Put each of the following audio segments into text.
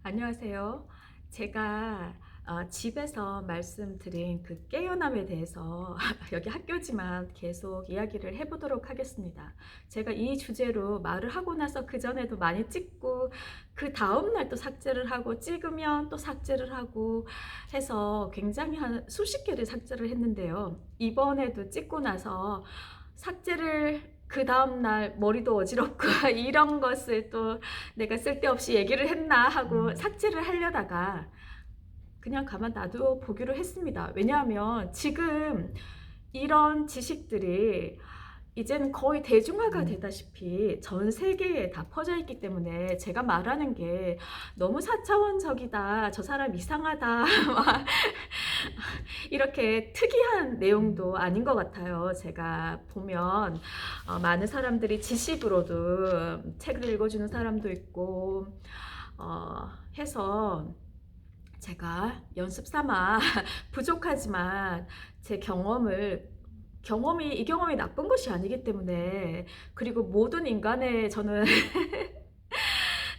안녕하세요. 제가 집에서 말씀드린 그 깨어남에 대해서 여기 학교지만 계속 이야기를 해보도록 하겠습니다. 제가 이 주제로 말을 하고 나서 그전에도 많이 찍고 그 다음날 또 삭제를 하고 찍으면 또 삭제를 하고 해서 굉장히 한 수십 개를 삭제를 했는데요. 이번에도 찍고 나서 삭제를 그 다음날 머리도 어지럽고 이런 것을 또 내가 쓸데없이 얘기를 했나 하고 삭제를 하려다가 그냥 가만 놔둬 보기로 했습니다. 왜냐하면 지금 이런 지식들이 이제는 거의 대중화가 되다시피 전 세계에 다 퍼져 있기 때문에 제가 말하는 게 너무 사차원적이다, 저 사람 이상하다, 막 이렇게 특이한 내용도 아닌 것 같아요. 제가 보면 많은 사람들이 지식으로도 책을 읽어주는 사람도 있고 해서 제가 연습 삼아 부족하지만 제 이 경험이 나쁜 것이 아니기 때문에, 그리고 모든 인간의 저는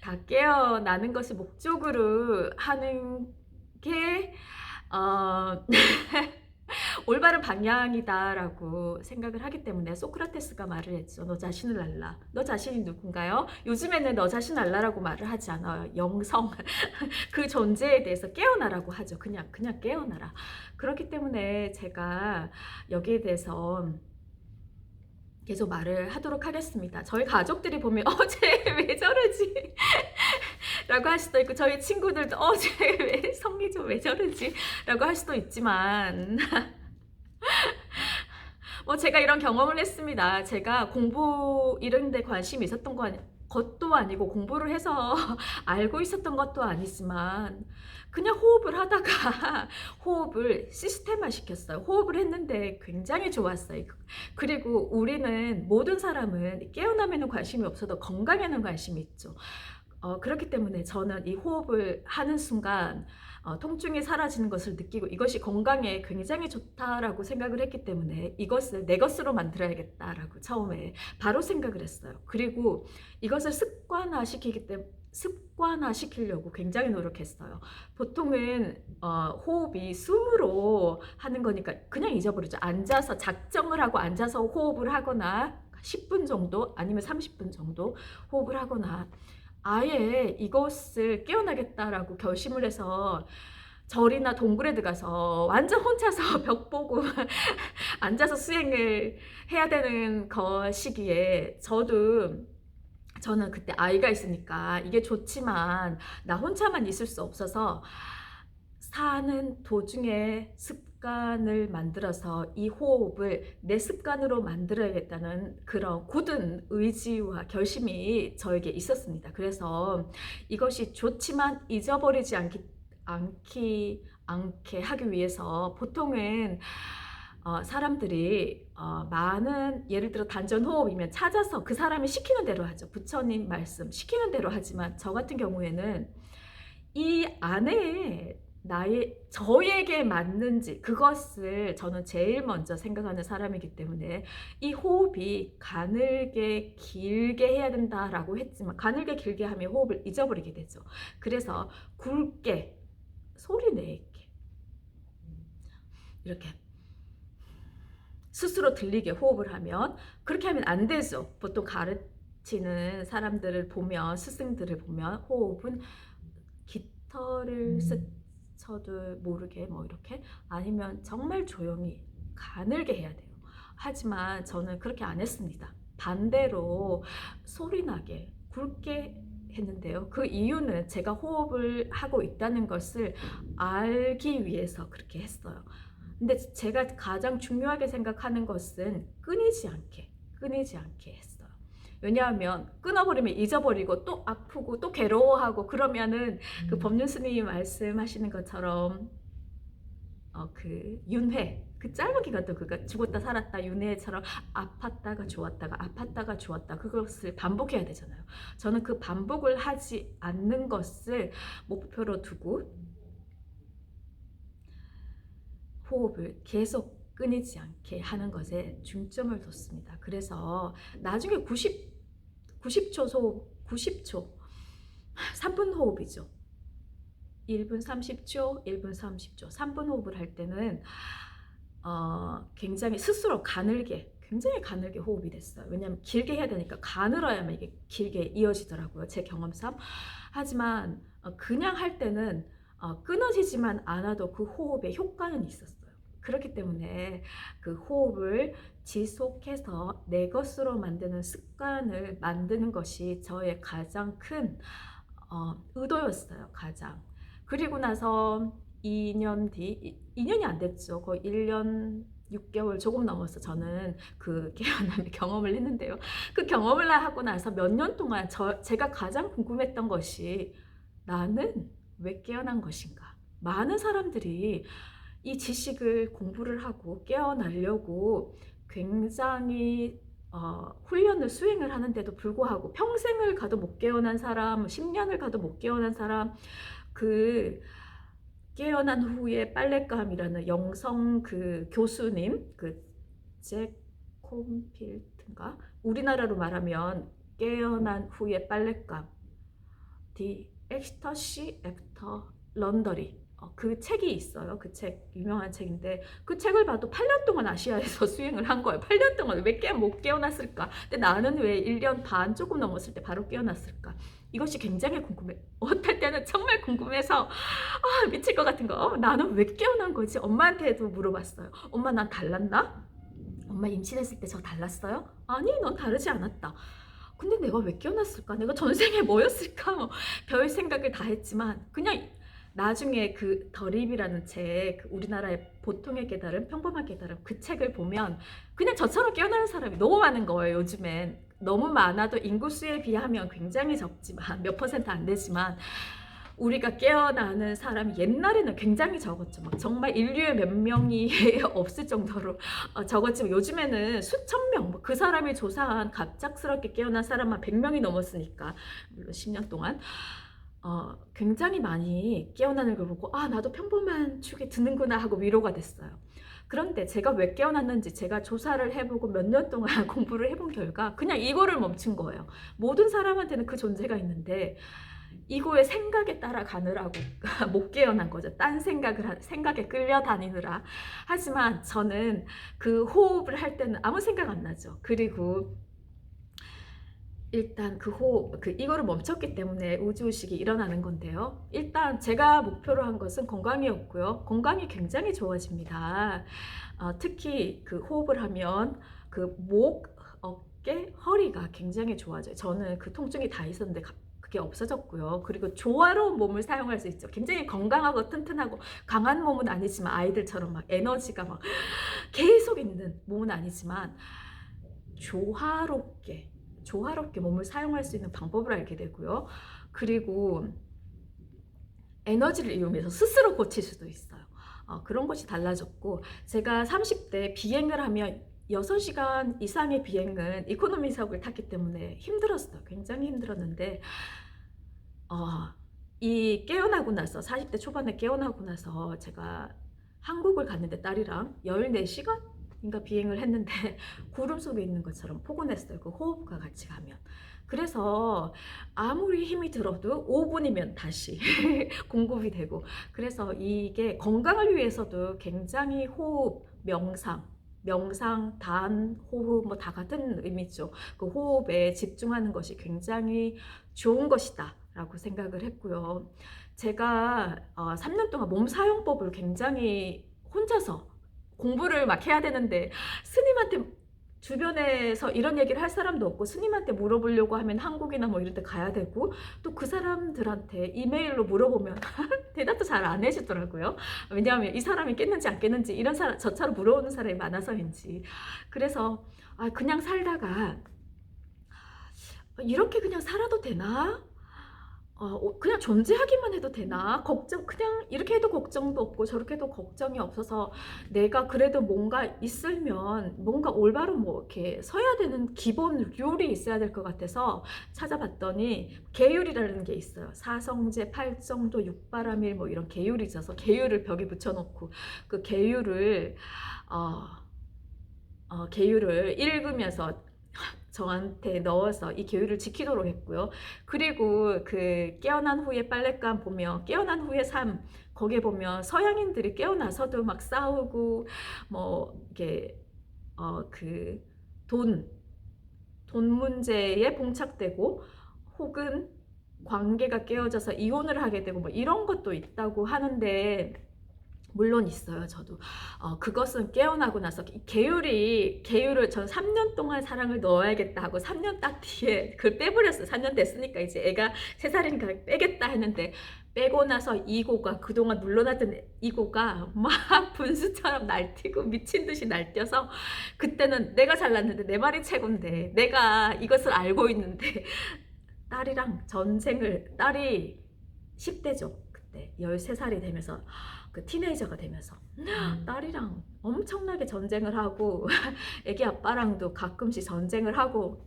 다 깨어나는 것을 목적으로 하는 게 올바른 방향이다라고 생각을 하기 때문에 소크라테스가 말을 했죠. 너 자신을 알라. 너 자신이 누군가요? 요즘에는 너 자신 알라라고 말을 하지 않아요. 영성 그 존재에 대해서 깨어나라고 하죠. 그냥 깨어나라. 그렇기 때문에 제가 여기에 대해서 계속 말을 하도록 하겠습니다. 저희 가족들이 보면 쟤 왜 저러지? 라고 할 수도 있고, 저희 친구들도 쟤 왜 성미 좀 왜 저러지? 라고 할 수도 있지만 제가 이런 경험을 했습니다. 제가 공부 이런 데 관심이 있었던 것도 아니고 공부를 해서 알고 있었던 것도 아니지만 그냥 호흡을 하다가 호흡을 시스템화 시켰어요. 호흡을 했는데 굉장히 좋았어요. 그리고 우리는, 모든 사람은 깨어남에는 관심이 없어도 건강에는 관심이 있죠. 그렇기 때문에 저는 이 호흡을 하는 순간 통증이 사라지는 것을 느끼고 이것이 건강에 굉장히 좋다라고 생각을 했기 때문에 이것을 내 것으로 만들어야겠다라고 처음에 바로 생각을 했어요. 그리고 이것을 습관화시키려고 굉장히 노력했어요. 보통은 호흡이 숨으로 하는 거니까 그냥 잊어버리죠. 앉아서 작정을 하고 앉아서 호흡을 하거나 10분 정도 아니면 30분 정도 호흡을 하거나, 아예 이것을 깨어나겠다라고 결심을 해서 절이나 동굴에 들어가서 완전 혼자서 벽 보고 앉아서 수행을 해야 되는 시기에 저는 그때 아이가 있으니까 이게 좋지만 나 혼자만 있을 수 없어서 사는 도중에 습관을 만들어서 이 호흡을 내 습관으로 만들어야겠다는 그런 굳은 의지와 결심이 저에게 있었습니다. 그래서 이것이 좋지만 잊어버리지 않게 하기 위해서 보통은 사람들이 많은, 예를 들어 단전호흡이면 찾아서 그 사람이 시키는 대로 하죠. 부처님 말씀 시키는 대로 하지만 저 같은 경우에는 이 안에 저에게 맞는지 그것을 저는 제일 먼저 생각하는 사람이기 때문에 이 호흡이 가늘게 길게 해야 된다라고 했지만 가늘게 길게 하면 호흡을 잊어버리게 되죠. 그래서 굵게 소리 내게 이렇게 스스로 들리게 호흡을 하면, 그렇게 하면 안 되죠. 보통 가르치는 사람들을 보면, 스승들을 보면 호흡은 깃털을 스쳐도 모르게 이렇게, 아니면 정말 조용히 가늘게 해야 돼요. 하지만 저는 그렇게 안 했습니다. 반대로 소리나게 굵게 했는데요. 그 이유는 제가 호흡을 하고 있다는 것을 알기 위해서 그렇게 했어요. 근데 제가 가장 중요하게 생각하는 것은 끊이지 않게 했어요. 왜냐하면 끊어버리면 잊어버리고 또 아프고 또 괴로워하고 그러면은 그 법륜 스님이 말씀하시는 것처럼 그 윤회, 그 짧은 기간 동안 그가 죽었다 살았다 윤회처럼 아팠다가 좋았다 그것을 반복해야 되잖아요. 저는 그 반복을 하지 않는 것을 목표로 두고 호흡을 계속 끊이지 않게 하는 것에 중점을 뒀습니다. 그래서 나중에 90초 호흡, 90초 3분 호흡이죠. 1분 30초, 1분 30초, 3분 호흡을 할 때는 굉장히 스스로 가늘게, 굉장히 가늘게 호흡이 됐어요. 왜냐하면 길게 해야 되니까 가늘어야만 이게 길게 이어지더라고요. 제 경험상. 하지만 그냥 할 때는 끊어지지만 않아도 그 호흡에 효과는 있었어요. 그렇기 때문에 그 호흡을 지속해서 내 것으로 만드는 습관을 만드는 것이 저의 가장 큰 의도였어요. 가장. 그리고 나서 2년 뒤, 2년이 안 됐죠. 거의 1년 6개월 조금 넘어서 저는 그 깨어남의 경험을 했는데요. 그 경험을 하고 나서 몇 년 동안 제가 가장 궁금했던 것이 나는 왜 깨어난 것인가? 많은 사람들이 이 지식을 공부를 하고 깨어나려고 굉장히 훈련을 수행을 하는데도 불구하고 평생을 가도 못 깨어난 사람, 10년을 가도 못 깨어난 사람, 그 깨어난 후에 빨랫감이라는 영성 그 교수님, 잭 콤필트인가? 우리나라로 말하면 깨어난 후에 빨랫감, The Ecstasy After Laundry. 그 책이 있어요. 그 책, 유명한 책인데 그 책을 봐도 8년 동안 아시아에서 수행을 한 거예요. 8년 동안 왜 못 깨어났을까? 근데 나는 왜 1년 반 조금 넘었을 때 바로 깨어났을까? 이것이 굉장히 궁금해. 어떨 때는 정말 궁금해서 미칠 것 같은 거. 나는 왜 깨어난 거지? 엄마한테도 물어봤어요. 엄마 난 달랐나? 엄마 임신했을 때 저 달랐어요? 아니, 넌 다르지 않았다. 근데 내가 왜 깨어났을까? 내가 전생에 뭐였을까? 별 생각을 다 했지만 그냥 나중에 그 더립이라는 책, 우리나라의 보통의 깨달음, 평범한 깨달음, 그 책을 보면 그냥 저처럼 깨어나는 사람이 너무 많은 거예요. 요즘엔 너무 많아도 인구수에 비하면 굉장히 적지만 몇 퍼센트 안 되지만 우리가 깨어나는 사람이 옛날에는 굉장히 적었죠. 막 정말 인류에 몇 명이 없을 정도로 적었지만 요즘에는 수천 명, 그 사람이 조사한 갑작스럽게 깨어난 사람만 100명이 넘었으니까 물론 10년 동안 굉장히 많이 깨어나는 걸 보고 나도 평범한 축에 드는구나 하고 위로가 됐어요. 그런데 제가 왜 깨어났는지 제가 조사를 해보고 몇 년 동안 공부를 해본 결과 그냥 이거를 멈춘 거예요. 모든 사람한테는 그 존재가 있는데 이거의 생각에 따라가느라고 못 깨어난 거죠. 딴 생각에 끌려다니느라. 하지만 저는 그 호흡을 할 때는 아무 생각 안 나죠. 그리고 일단 이거를 멈췄기 때문에 우주의식이 일어나는 건데요. 일단 제가 목표로 한 것은 건강이었고요. 건강이 굉장히 좋아집니다. 특히 그 호흡을 하면 그 목, 어깨, 허리가 굉장히 좋아져요. 저는 그 통증이 다 있었는데 그게 없어졌고요. 그리고 조화로운 몸을 사용할 수 있죠. 굉장히 건강하고 튼튼하고 강한 몸은 아니지만 아이들처럼 막 에너지가 막 계속 있는 몸은 아니지만 조화롭게 몸을 사용할 수 있는 방법을 알게 되고요. 그리고 에너지를 이용해서 스스로 고칠 수도 있어요. 그런 것이 달라졌고 제가 30대 비행을 하면 6시간 이상의 비행은 이코노미석을 탔기 때문에 힘들었어요. 굉장히 힘들었는데 이 깨어나고 나서 40대 초반에 깨어나고 나서 제가 한국을 갔는데 딸이랑 14시간? 인가 비행을 했는데 구름 속에 있는 것처럼 포근했어요. 그 호흡과 같이 가면. 그래서 아무리 힘이 들어도 5분이면 다시 공급이 되고 그래서 이게 건강을 위해서도 굉장히 호흡, 명상, 단, 호흡 뭐 다 같은 의미죠. 그 호흡에 집중하는 것이 굉장히 좋은 것이다 라고 생각을 했고요. 제가 3년 동안 몸 사용법을 굉장히 혼자서 공부를 막 해야 되는데 스님한테 주변에서 이런 얘기를 할 사람도 없고 스님한테 물어보려고 하면 한국이나 뭐 이런 데 가야 되고 또 그 사람들한테 이메일로 물어보면 대답도 잘 안 해주더라고요. 왜냐하면 이 사람이 깼는지 안 깼는지 이런 사람 저처럼 물어보는 사람이 많아서인지. 그래서 그냥 살다가 이렇게 그냥 살아도 되나? 그냥 존재하기만 해도 되나? 그냥 이렇게 해도 걱정도 없고 저렇게 해도 걱정이 없어서 내가 그래도 뭔가 있으면 뭔가 올바로 뭐 이렇게 서야 되는 기본 룰이 있어야 될 것 같아서 찾아봤더니 계율이라는 게 있어요. 사성제, 팔정도, 육바라밀 뭐 이런 계율이 있어서 계율을 벽에 붙여놓고 그 계율을 읽으면서 저한테 넣어서 이 계율을 지키도록 했고요. 그리고 그 깨어난 후에 빨랫감 보면 깨어난 후의 삶, 거기에 보면 서양인들이 깨어나서도 막 싸우고 뭐 이게 그 돈, 돈 문제에 봉착되고 혹은 관계가 깨어져서 이혼을 하게 되고 뭐 이런 것도 있다고 하는데, 물론 있어요. 저도 그것은 깨어나고 나서 계율을 전 3년 동안 사랑을 넣어야겠다 하고 3년 딱 뒤에 그걸 빼버렸어요. 4년 됐으니까 이제 애가 3살이니까 빼겠다 했는데, 빼고 나서 이고가, 그동안 눌러놨던 이고가 막 분수처럼 날뛰고 미친 듯이 날뛰어서, 그때는 내가 잘났는데 내 말이 최고인데 내가 이것을 알고 있는데 딸이 10대죠. 그때 13살이 되면서, 그 티네이저가 되면서 딸이랑 엄청나게 전쟁을 하고 애기 아빠랑도 가끔씩 전쟁을 하고,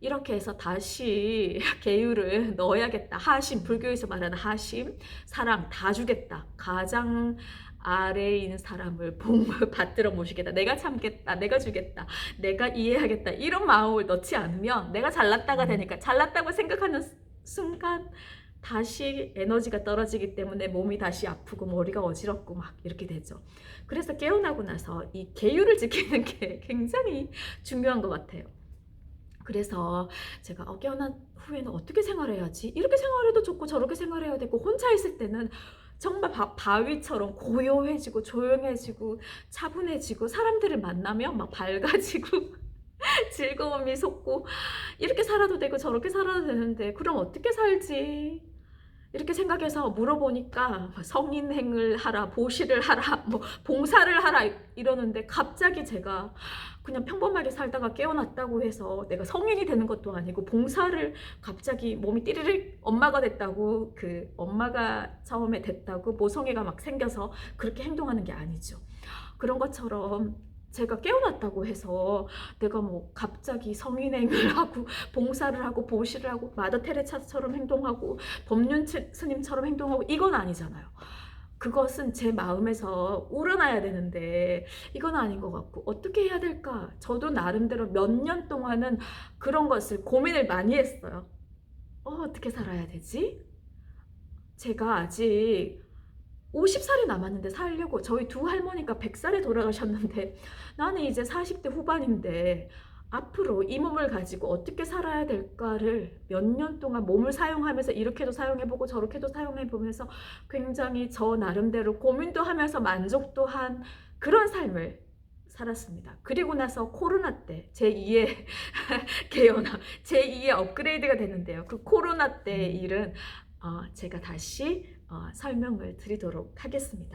이렇게 해서 다시 계율을 넣어야겠다. 하심, 불교에서 말하는 하심, 사랑 다 주겠다. 가장 아래에 있는 사람을 복을 받들어 모시겠다. 내가 참겠다. 내가 주겠다. 내가 이해하겠다. 이런 마음을 넣지 않으면 내가 잘났다가 되니까, 잘났다고 생각하는 순간 다시 에너지가 떨어지기 때문에 몸이 다시 아프고 머리가 어지럽고 막 이렇게 되죠. 그래서 깨어나고 나서 이 계율을 지키는 게 굉장히 중요한 것 같아요. 그래서 제가 깨어난 후에는 어떻게 생활해야지? 이렇게 생활해도 좋고 저렇게 생활해야 되고, 혼자 있을 때는 정말 바위처럼 고요해지고 조용해지고 차분해지고, 사람들을 만나면 막 밝아지고 즐거움이 솟고, 이렇게 살아도 되고 저렇게 살아도 되는데 그럼 어떻게 살지? 이렇게 생각해서 물어보니까 성인행을 하라, 보시를 하라, 뭐 봉사를 하라 이러는데, 갑자기 제가 그냥 평범하게 살다가 깨어났다고 해서 내가 성인이 되는 것도 아니고, 봉사를 갑자기 몸이 띠리릭 엄마가 됐다고, 그 엄마가 처음에 됐다고 모성애가 막 생겨서 그렇게 행동하는 게 아니죠. 그런 것처럼 제가 깨어났다고 해서 내가 뭐 갑자기 성인행을 하고 봉사를 하고 보시를 하고 마더 테레사처럼 행동하고 법륜 스님처럼 행동하고 이건 아니잖아요. 그것은 제 마음에서 우러나야 되는데 이건 아닌 것 같고, 어떻게 해야 될까? 저도 나름대로 몇 년 동안은 그런 것을 고민을 많이 했어요. 어떻게 살아야 되지? 제가 아직 50살이 남았는데 살려고, 저희 두 할머니가 100살에 돌아가셨는데 나는 이제 40대 후반인데 앞으로 이 몸을 가지고 어떻게 살아야 될까를 몇 년 동안 몸을 사용하면서 이렇게도 사용해보고 저렇게도 사용해보면서 굉장히 저 나름대로 고민도 하면서 만족도 한 그런 삶을 살았습니다. 그리고 나서 코로나 때 제2의 개연화, 제2의 업그레이드가 되는데요. 그 코로나 때 일은 제가 다시 설명을 드리도록 하겠습니다.